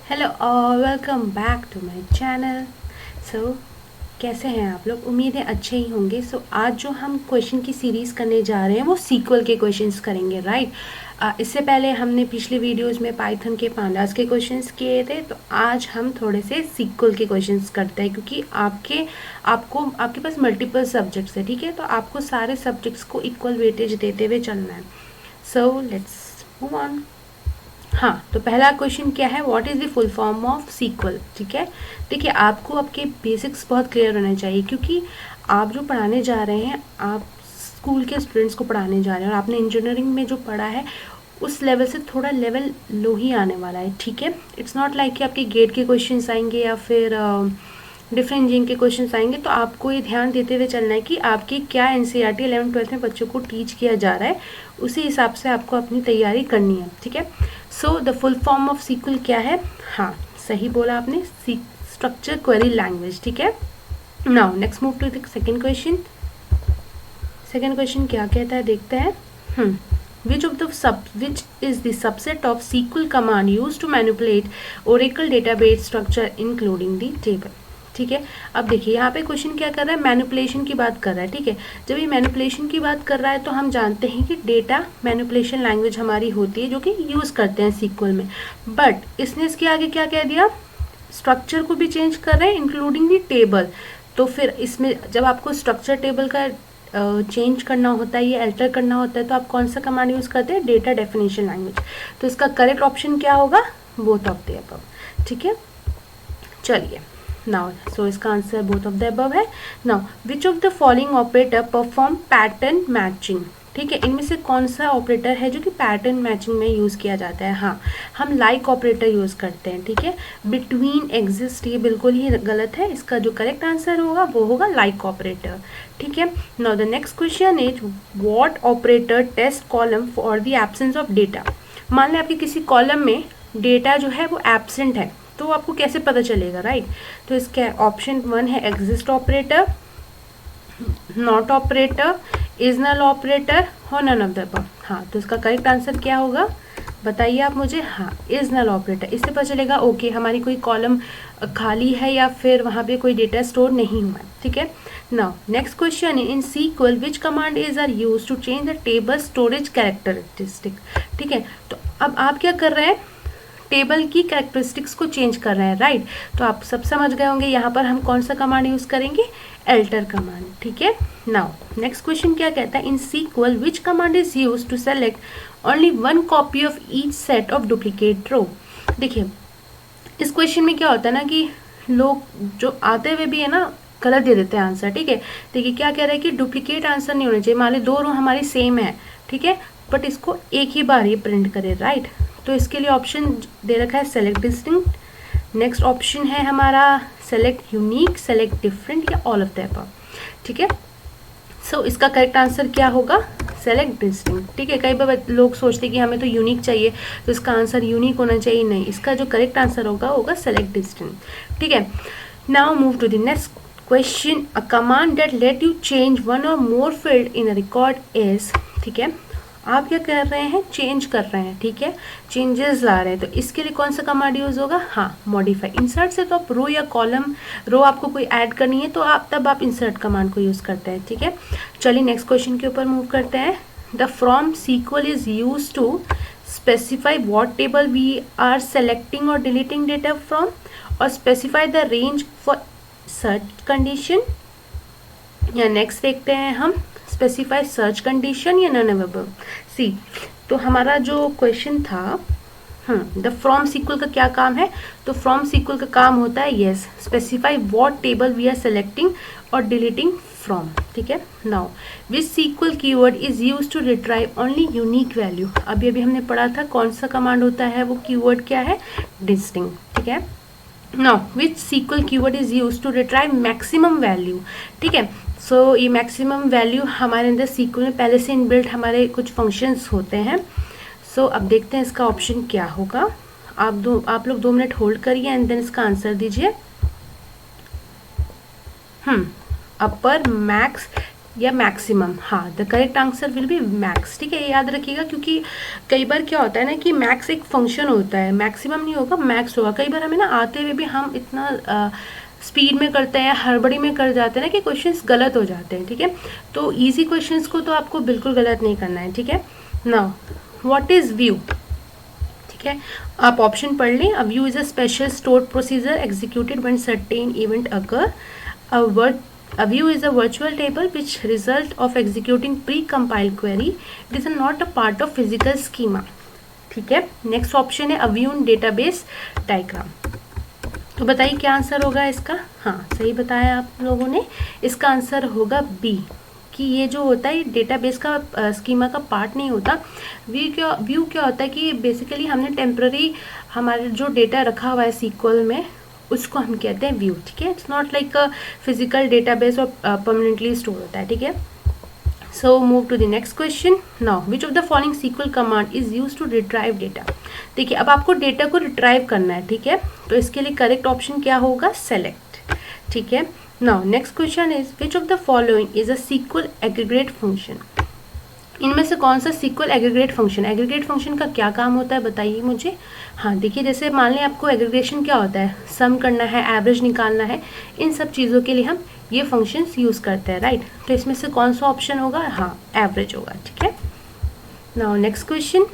Hello और welcome back to my channel. So कैसे हैं आप लोग? उम्मीद है अच्छे ही होंगे। आज जो हम क्वेश्चन की सीरीज़ करने जा रहे हैं वो सीक्वल के क्वेश्चंस करेंगे, राइट। इससे पहले हमने पिछले वीडियोस में पाइथन के पांडास के क्वेश्चंस किए थे, तो आज हम थोड़े से सीक्वल के क्वेश्चंस करते हैं, क्योंकि आपके पास मल्टीपल सब्जेक्ट्स है, ठीक है। तो आपको सारे सब्जेक्ट्स को इक्वल वेटेज देते हुए चलना है। So let's move on. हाँ, तो पहला क्वेश्चन क्या है, what is the full form of SQL, ठीक है। देखिए, आपको आपके बेसिक्स बहुत क्लियर होने चाहिए, क्योंकि आप जो पढ़ाने जा रहे हैं, आप स्कूल के स्टूडेंट्स को पढ़ाने जा रहे हैं, और आपने इंजीनियरिंग में जो पढ़ा है उस लेवल से थोड़ा लेवल लो ही आने वाला है, ठीक है। इट्स नॉट लाइक कि आपके गेट के क्वेश्चंस आएंगे या फिर डिफरेंट जिंग के क्वेश्चंस आएंगे। तो आपको ये ध्यान देते हुए चलना है कि आपकी क्या एनसीईआरटी 11th-12th में बच्चों को टीच किया जा रहा है, उसी हिसाब से आपको अपनी तैयारी करनी है, ठीक है। So the full form of SQL क्या है? हाँ, सही बोला आपने, स्ट्रक्चर क्वेरी लैंग्वेज, ठीक है। Now next move to the second question. Second question क्या कहता है, देखते हैं। Which is the subset of SQL command used to manipulate Oracle database structure including the table? ठीक है। अब देखिए, यहाँ पे क्वेश्चन क्या कर रहा है, मैनिपुलेशन की बात कर रहा है, ठीक है। जब ये मैनिपुलेशन की बात कर रहा है तो हम जानते हैं कि डेटा मैनिपुलेशन लैंग्वेज हमारी होती है, जो कि यूज़ करते हैं सीक्वल में। बट इसने इसके आगे क्या कह दिया, स्ट्रक्चर को भी चेंज कर रहे हैं इंक्लूडिंग दी टेबल। तो फिर इसमें जब आपको स्ट्रक्चर टेबल का चेंज करना होता है या अल्टर करना होता है, तो आप कौन सा कमांड यूज़ करते हैं, डेटा डेफिनेशन लैंग्वेज। तो इसका करेक्ट ऑप्शन क्या होगा, बोथ ऑफ द अबव, ठीक है। चलिए, नाउ सो इसका answer both of the above है। Now which of the following operator perform pattern matching, ठीक है। इनमें से कौन सा ऑपरेटर है जो कि पैटर्न मैचिंग में यूज़ किया जाता है? हाँ, हम लाइक ऑपरेटर यूज़ करते हैं, ठीक है। बिटवीन एग्जिस्ट, ये बिल्कुल ही गलत है। इसका जो करेक्ट आंसर होगा वो होगा लाइक ऑपरेटर, ठीक है। Now the next question is what operator test column for the absence of data. मान लें आपके किसी कॉलम में डेटा जो है वो एब्सेंट है, तो आपको कैसे पता चलेगा, राइट। तो इसका ऑप्शन 1 है exist operator, not operator, is null operator और नन ऑफ द अबव। हाँ, तो इसका करेक्ट आंसर क्या होगा, बताइए आप मुझे। हाँ, इज नल ऑपरेटर, इससे पता चलेगा ओके हमारी कोई कॉलम खाली है या फिर वहाँ पे कोई डेटा स्टोर नहीं हुआ है, ठीक है। Now next question, in SQL which command is are use to change the table storage characteristic, ठीक है। तो अब आप क्या कर रहे हैं, टेबल की कैरेक्टरिस्टिक्स को चेंज कर रहे हैं, राइट। तो आप सब समझ गए होंगे यहाँ पर हम कौन सा कमांड यूज करेंगे, अल्टर कमांड, ठीक है। नाउ नेक्स्ट क्वेश्चन क्या कहता है, in SQL which command is use to select only one copy of each set of duplicate row. देखिए, इस क्वेश्चन में क्या होता है ना कि लोग जो आते हुए भी है ना गलत दे देते हैं आंसर, ठीक है। देखिए क्या कह रहा है कि डुप्लीकेट आंसर नहीं होना चाहिए। मान ली दो रो हमारी सेम है, ठीक है, बट इसको एक ही बार ये प्रिंट करे, राइट। तो इसके लिए ऑप्शन दे रखा है सेलेक्ट डिस्टिंक्ट, नेक्स्ट ऑप्शन है हमारा सेलेक्ट यूनिक, सेलेक्ट डिफरेंट या ऑल ऑफ द अबव, ठीक है। सो इसका करेक्ट आंसर क्या होगा, सेलेक्ट डिस्टिंक्ट, ठीक है। कई बार लोग सोचते हैं कि हमें तो यूनिक चाहिए, तो इसका आंसर यूनिक होना चाहिए, नहीं, इसका जो करेक्ट आंसर होगा सेलेक्ट डिस्टिंक्ट, ठीक है। Now move to the next question, a command that let you change one और more field in a record is, ठीक है। आप क्या कर रहे हैं, चेंज कर रहे हैं, ठीक है, चेंजेस ला रहे हैं। तो इसके लिए कौन सा कमांड यूज होगा, हाँ, मॉडिफाई। इंसर्ट से तो आप रो या कॉलम, रो आपको कोई ऐड करनी है तो आप इंसर्ट कमांड को यूज करते हैं, ठीक है। चलिए नेक्स्ट क्वेश्चन के ऊपर मूव करते हैं। The from SQL is use to specify what table we are selecting और डिलीटिंग डेटा फ्रॉम, और specify the range for search condition, या नेक्स्ट देखते हैं हम स्पेसिफाई सर्च कंडीशन या नन ऑफ अबव। सी, तो हमारा जो क्वेश्चन था, द फ्रॉम सीक्वल का क्या काम है, तो फ्रॉम सीक्वल का काम होता है yes specify what table we are selecting और डिलीटिंग फ्रॉम, ठीक है। Now which SQL keyword is use to retrieve only unique value. अभी अभी हमने पढ़ा था कौन सा कमांड होता है, वो कीवर्ड क्या है, डिस्टिंक्ट, ठीक है। Now which SQL keyword is use to retrieve maximum value, ठीक है। सो ये मैक्सिमम वैल्यू हमारे अंदर सीक्वल में पहले से इनबिल्ट हमारे कुछ फंक्शंस होते हैं। सो अब देखते हैं इसका ऑप्शन क्या होगा। आप लोग 2 मिनट होल्ड करिए एंड देन इसका आंसर दीजिए। अपर, मैक्स, या मैक्सिमम, हाँ the correct answer will B max. ठीक है, ये याद रखिएगा, क्योंकि कई बार क्या होता है ना कि मैक्स एक फंक्शन होता है, मैक्सिमम नहीं होगा मैक्स होगा। कई बार हमें ना आते हुए भी हम इतना स्पीड में करते हैं, हड़बड़ी में कर जाते हैं ना कि क्वेश्चंस गलत हो जाते हैं। ठीक है, तो इजी क्वेश्चंस को तो आपको बिल्कुल गलत नहीं करना है। ठीक है, नाउ व्हाट इज व्यू। ठीक है, आप ऑप्शन पढ़ लें। A view is a special stored procedure executed when certain event occur. A view is a virtual table which result of executing pre-compiled query. It is not a part of physical schema. ठीक है, next option है a view in database diagram। तो बताइए क्या answer होगा इसका। हाँ सही बताया आप लोगों ने, इसका आंसर होगा बी, कि ये जो होता है डेटाबेस का स्कीमा का पार्ट नहीं होता। व्यू क्या होता है कि बेसिकली हमने टेम्पररी हमारे जो डेटा रखा हुआ है सीक्वल में उसको हम कहते हैं व्यू। ठीक है, it's not like a physical database और परमानेंटली स्टोर होता है। ठीक है, so move to the next question. Now which of the following SQL command is use to retrieve data. देखिए अब आपको डेटा को रिट्राइव करना है। ठीक है, तो इसके लिए करेक्ट ऑप्शन क्या होगा, सेलेक्ट। ठीक है, now next question is which of the following is a SQL aggregate function. इनमें से कौन सा SQL aggregate function, aggregate function का क्या काम होता है बताइए मुझे। हाँ देखिए, जैसे मान लें आपको एग्रीगेशन क्या होता है, सम करना है, एवरेज निकालना है, इन सब चीज़ों के लिए हम ये फंक्शंस यूज़ करते हैं, राइट। तो इसमें से कौन सा ऑप्शन होगा, हाँ एवरेज होगा। ठीक है, now next question,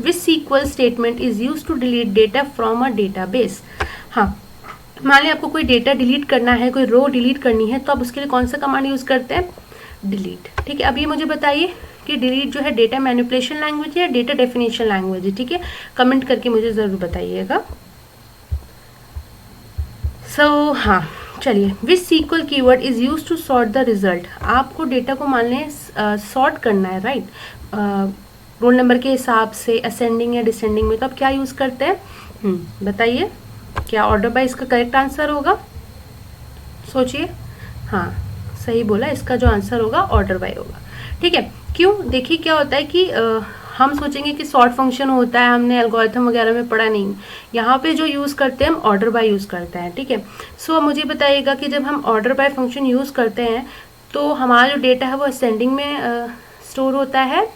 which SQL statement is use to delete data from a database. हाँ मान लें आपको कोई डेटा डिलीट करना है, कोई रो डिलीट करनी है, तो आप उसके लिए कौन सा कमांड यूज़ करते हैं, डिलीट। ठीक है, अब ये मुझे बताइए कि डिलीट जो है डेटा मैनिपुलेशन लैंग्वेज या डेटा डेफिनेशन लैंग्वेज है। ठीक है, कमेंट करके मुझे ज़रूर बताइएगा। सो हाँ चलिए, which SQL keyword is use to sort the result. आपको डेटा को मान लें सॉर्ट करना है, राइट, रोल नंबर के हिसाब से असेंडिंग या डिसेंडिंग में, तो आप क्या यूज़ करते हैं, बताइए क्या ऑर्डर बाय इसका करेक्ट आंसर होगा, सोचिए। हाँ सही बोला, इसका जो आंसर होगा ऑर्डर बाय होगा। ठीक है, क्यों, देखिए क्या होता है कि हम सोचेंगे कि सॉर्ट फंक्शन होता है, हमने एल्गोरिथम वगैरह में पढ़ा नहीं, यहाँ पे जो यूज़ करते हैं हम ऑर्डर बाय यूज़ करते हैं। ठीक है, सो मुझे बताइएगा कि जब हम ऑर्डर बाय फंक्शन यूज़ करते हैं तो हमारा जो डेटा है वो असेंडिंग में स्टोर होता है,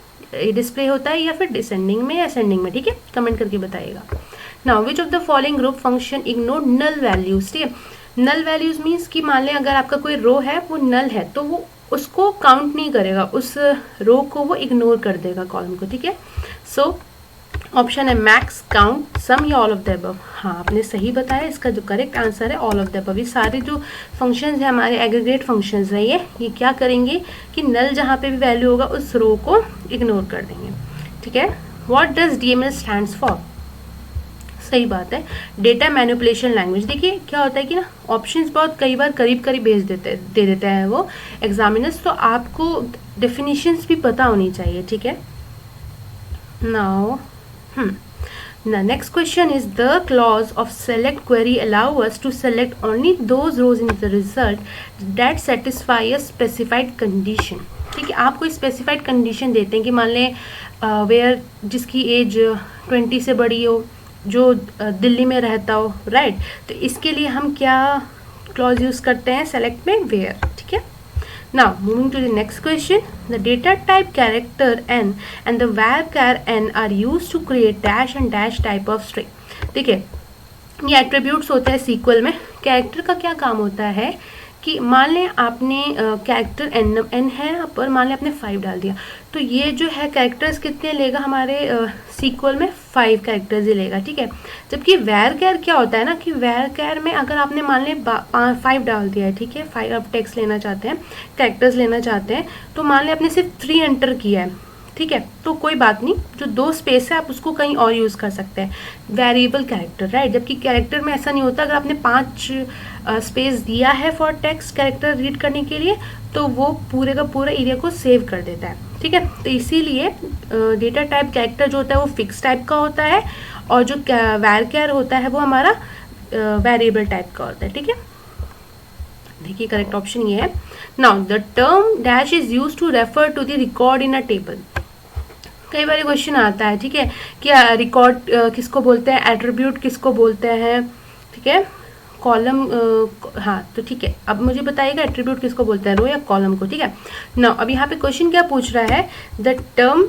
डिस्प्ले होता है, या फिर डिसेंडिंग में या असेंडिंग में। ठीक है, कमेंट करके बताइएगा। Now which of the following group function ignore null values. ठीक है, नल वैल्यूज मीन्स कि मान लें अगर आपका कोई रो है वो नल है तो वो उसको काउंट नहीं करेगा, उस रो को वो इग्नोर कर देगा, कॉलम को। ठीक है, सो ऑप्शन है मैक्स, काउंट, सम या ऑल ऑफ द अबव। हाँ आपने सही बताया, इसका जो करेक्ट आंसर है ऑल ऑफ द अबव। ये सारे जो फंक्शंस हैं हमारे एग्रीगेट फंक्शंस हैं, ये क्या करेंगे कि नल जहाँ पे भी वैल्यू होगा उस रो को इग्नोर कर देंगे। ठीक है, what does DML stands for. सही बात है, डेटा मैनिपुलेशन लैंग्वेज। देखिए क्या होता है कि ना ऑप्शंस बहुत कई बार करीब करीब दे देते हैं वो एग्जामिनर्स, तो आपको डेफिनेशंस भी पता होनी चाहिए। ठीक है, now the next question is the clause of select query allow us to select only those rows in the result that satisfy a specified condition। ठीक है, आप कोई स्पेसिफाइड कंडीशन देते हैं कि मान लें वेयर जिसकी एज 20 से बड़ी हो, जो दिल्ली में रहता हो, राइट, तो इसके लिए हम क्या क्लॉज यूज़ करते हैं सेलेक्ट में, वेयर। ठीक है, now moving to the next question, the data type character n and the var n are use to create dash and dash type of string. देखिए ये एट्रीब्यूट्स होते हैं सीक्वल में। कैरेक्टर का क्या काम होता है कि मान लें आपने कैरेक्टर n है यहाँ पर, मान लें आपने 5 डाल दिया, तो ये जो है कैरेक्टर्स कितने लेगा हमारे सीक्वल में, 5 कैरेक्टर्स ही लेगा। ठीक है, जबकि var क्या होता है ना कि var में अगर आपने मान लें 5 डाल दिया है, ठीक है, 5 आप टेक्स्ट लेना चाहते हैं, कैरेक्टर्स लेना चाहते हैं, तो मान लें आपने सिर्फ 3 एंटर किया है, ठीक है, तो कोई बात नहीं, जो 2 स्पेस है आप उसको कहीं और यूज़ कर सकते हैं, वेरिएबल कैरेक्टर, राइट। जबकि कैरेक्टर में ऐसा नहीं होता, अगर आपने 5 स्पेस दिया है फॉर टेक्स्ट कैरेक्टर रीड करने के लिए तो वो पूरे का पूरा एरिया को सेव कर देता है। ठीक है, तो इसीलिए डेटा टाइप कैरेक्टर जो होता है वो फिक्स टाइप का होता है, और जो var होता है वो हमारा वेरिएबल टाइप का होता है। ठीक है, देखिए करेक्ट ऑप्शन ये है। Now the term dash is use to refer to the record in a table. कई बार क्वेश्चन आता है, ठीक है, कि रिकॉर्ड किसको बोलते हैं, एट्रीब्यूट किसको बोलते हैं, ठीक है, कॉलम, हाँ तो ठीक है, अब मुझे बताइएगा एट्रीब्यूट किसको बोलते हैं, रो या कॉलम को, ठीक है ना। अब यहाँ पे क्वेश्चन क्या पूछ रहा है, the term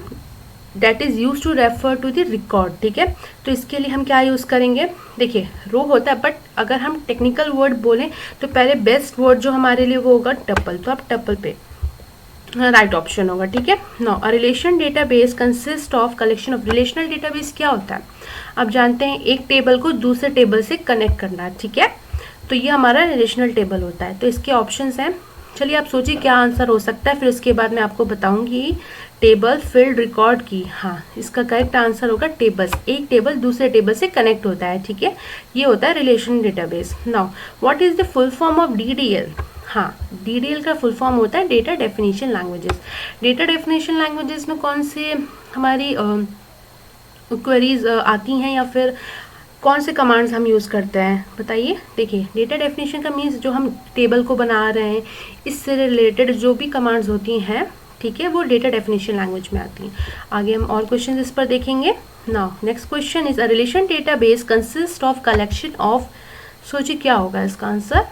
that is use to refer to the record, ठीक है। तो इसके लिए हम क्या यूज़ करेंगे, देखिए रो होता है, बट अगर हम टेक्निकल वर्ड बोलें तो पहले बेस्ट वर्ड जो हमारे लिए वो होगा टपल, तो आप टपल पे राइट ऑप्शन होगा, ठीक है। Now a relation database consist of collection of, relational database क्या होता है, आप जानते हैं एक टेबल को दूसरे टेबल से कनेक्ट करना, ठीक है। तो ये हमारा रिलेशनल टेबल होता है। तो इसके ऑप्शंस हैं, चलिए आप सोचिए क्या आंसर हो सकता है, फिर उसके बाद मैं आपको बताऊंगी टेबल फील्ड रिकॉर्ड की। हाँ, इसका करेक्ट आंसर होगा टेबल्स, एक टेबल दूसरे टेबल से कनेक्ट होता है, ठीक है। ये होता है relation database. Now what is the full form of DDL, हाँ डीडीएल का फुल फॉर्म होता है data definition languages. Data definition languages में कौन से हमारी क्वेरीज आती हैं या फिर कौन से कमांड्स हम यूज़ करते हैं बताइए। देखिए डेटा डेफिनेशन का मीन्स जो हम टेबल को बना रहे हैं इससे रिलेटेड जो भी कमांड्स होती हैं, ठीक है, वो डेटा डेफिनेशन लैंग्वेज में आती हैं। आगे हम और क्वेश्चन इस पर देखेंगे। Now next question is a relation database consist of collection of, सोचिए क्या होगा इसका answer,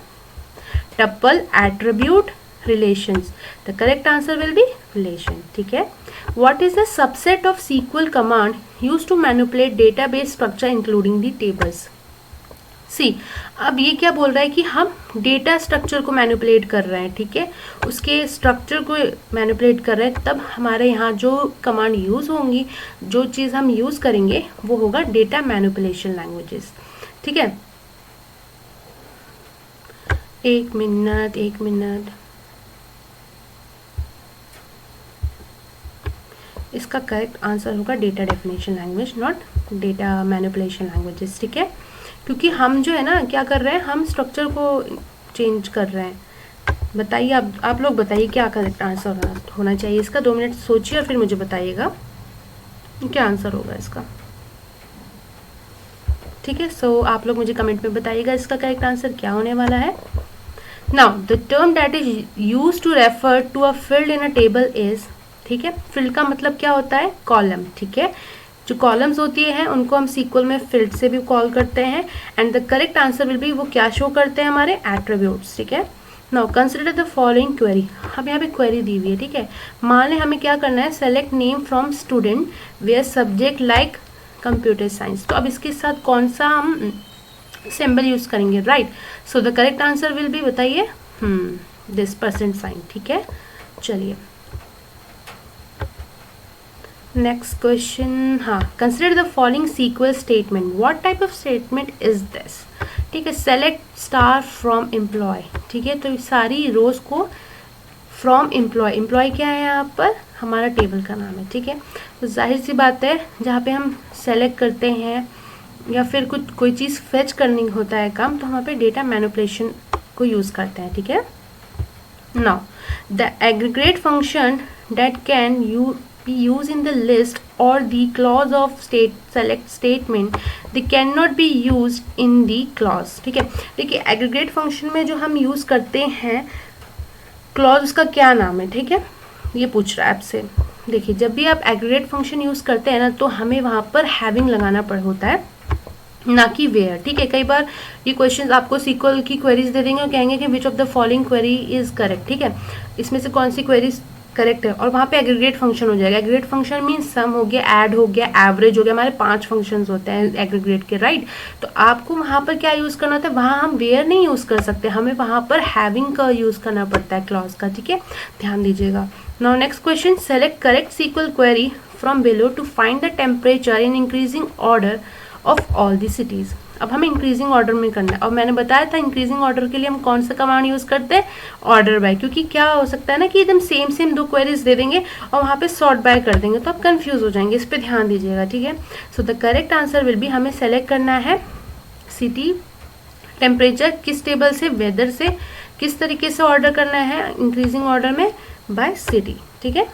tuple, attribute, relations. The correct answer will be relation, ठीक है। What is the subset of SQL command used to manipulate database structure including the tables? सी, अब ये क्या बोल रहा है कि हम डेटा स्ट्रक्चर को मैनिपुलेट कर रहे हैं, ठीक है, उसके स्ट्रक्चर को मैनिपुलेट कर रहे हैं, तब हमारे यहाँ जो कमांड यूज़ होंगी, जो चीज़ हम यूज़ करेंगे वो होगा डेटा मैनिपुलेशन लैंग्वेजेस, ठीक है। एक मिनट, इसका करेक्ट आंसर होगा data definition language, not data manipulation languages, ठीक है। क्योंकि हम जो है ना क्या कर रहे हैं, हम स्ट्रक्चर को चेंज कर रहे हैं। बताइए आप लोग बताइए क्या करेक्ट आंसर होना चाहिए इसका। 2 मिनट सोचिए और फिर मुझे बताइएगा क्या आंसर होगा इसका, ठीक है। सो आप लोग मुझे कमेंट में बताइएगा इसका करेक्ट आंसर क्या होने वाला है। Now the term that is use to refer to a field in a table is, ठीक है, फील्ड का मतलब क्या होता है, कॉलम, ठीक है। जो कॉलम्स होती है उनको हम सीक्वल में फील्ड से भी कॉल करते हैं, and the correct answer will B, वो क्या शो करते हैं, हमारे एट्रीब्यूट्स, ठीक है। Now consider the following query, अब यहाँ पे क्वेरी दी हुई है, ठीक है। मान लें हमें क्या करना है, select name from student where subject like computer science. तो अब इसके साथ कौन सा हम सिंबल यूज करेंगे, right. So the correct answer will be, बताइए, दिस परसेंट साइन, ठीक है। चलिए नेक्स्ट क्वेश्चन, हाँ, consider the following SQL statement, what type of statement is this, ठीक है। सेलेक्ट स्टार फ्रॉम एम्प्लॉय, ठीक है, तो सारी रोज को फ्रॉम एम्प्लॉय, एम्प्लॉय क्या है यहाँ पर, हमारा टेबल का नाम है, ठीक है। तो जाहिर सी बात है जहाँ पे हम सेलेक्ट करते हैं या फिर कुछ कोई चीज़ फेच करनी होता है काम, तो वहाँ पे डेटा मैनिपुलेशन को यूज़ करते हैं, ठीक है। Now the aggregate function that can you be used in the list or the clause of select statement, they cannot be used in the clause, ठीक है। देखिए एग्रीगेट फंक्शन में जो हम यूज़ करते हैं क्लॉज, उसका क्या नाम है, ठीक है, ये पूछ रहा है आपसे। देखिए जब भी आप एग्रीगेट फंक्शन यूज़ करते हैं ना, तो हमें वहाँ पर हैविंग लगाना होता है, ना कि वेयर, ठीक है। कई बार ये क्वेश्चंस आपको सीक्वल की क्वेरीज दे देंगे और कहेंगे कि विच of the following query is correct, ठीक है, इसमें से कौन सी क्वेरीज करेक्ट है, और वहाँ पे एग्रीगेट फंक्शन हो जाएगा। एग्रीगेट फंक्शन मीन्स सम हो गया, ऐड हो गया, एवरेज हो गया, हमारे 5 फंक्शंस होते हैं एग्रीगेट के, राइट। तो आपको वहाँ पर क्या यूज़ करना होता है, वहाँ हम वेयर नहीं यूज़ कर सकते, हमें वहाँ पर हैविंग का यूज़ करना पड़ता है क्लॉज का, ठीक है, ध्यान दीजिएगा। Now next question, select correct SQL query from below to find the temperature in increasing order of all the cities. अब हमें इंक्रीजिंग ऑर्डर में करना है, और मैंने बताया था इंक्रीजिंग ऑर्डर के लिए हम कौन सा कमांड यूज़ करते हैं, ऑर्डर बाय, क्योंकि क्या हो सकता है ना कि एकदम सेम 2 क्वेरीज दे देंगे और वहाँ पे सॉर्ट बाय कर देंगे, तो आप कंफ्यूज हो जाएंगे, इस पर ध्यान दीजिएगा, ठीक है। So the correct answer will B, हमें सेलेक्ट करना है सिटी, टेम्परेचर किस टेबल से, वेदर से, किस तरीके से ऑर्डर करना है इंक्रीजिंग ऑर्डर में, बाय सिटी, ठीक है।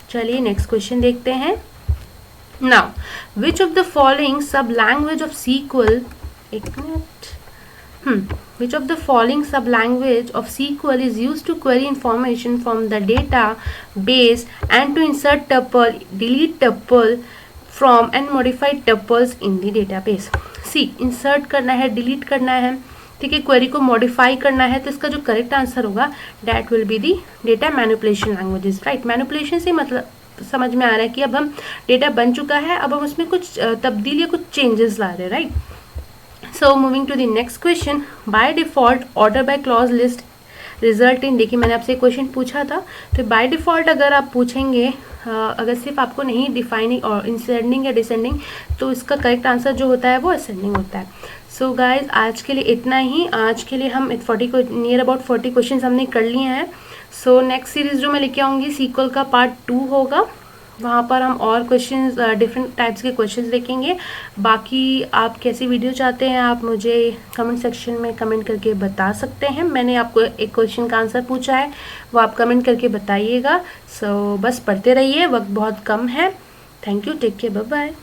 चलिए नेक्स्ट क्वेश्चन देखते हैं। Now, which of the following sub-language of SQL, which of the following sub-language of SQL is used to query information from the database and to insert tuple, delete tuple from and modify tuples in the database? See, insert करना है, delete करना है, ठीक है, query को modify करना है, तो इसका जो करेक्ट आंसर होगा that will be the data manipulation languages, right. Manipulation से मतलब समझ में आ रहा है कि अब हम डेटा बन चुका है, अब हम उसमें कुछ तब्दीली या कुछ चेंजेस ला रहे हैं, right. So moving to the next question, by default order by clause list result in, देखिए मैंने आपसे क्वेश्चन पूछा था, तो बाय डिफॉल्ट अगर आप पूछेंगे अगर सिर्फ आपको नहीं डिफाइनिंग और इंसेंडिंग या डिसेंडिंग, तो इसका करेक्ट आंसर जो होता है वो असेंडिंग होता है। सो गाइज आज के लिए इतना ही। आज के लिए हम 40 को नियर अबाउट 40 क्वेश्चन हमने कर लिए हैं। सो नेक्स्ट सीरीज जो मैं लेके आऊँगी सीक्वल का पार्ट 2 होगा, वहाँ पर हम और क्वेश्चंस डिफरेंट टाइप्स के क्वेश्चंस देखेंगे। बाकी आप कैसी वीडियो चाहते हैं आप मुझे कमेंट सेक्शन में कमेंट करके बता सकते हैं। मैंने आपको एक क्वेश्चन का आंसर पूछा है, वो आप कमेंट करके बताइएगा। सो बस पढ़ते रहिए, वक्त बहुत कम है। Thank you, take care, bye bye.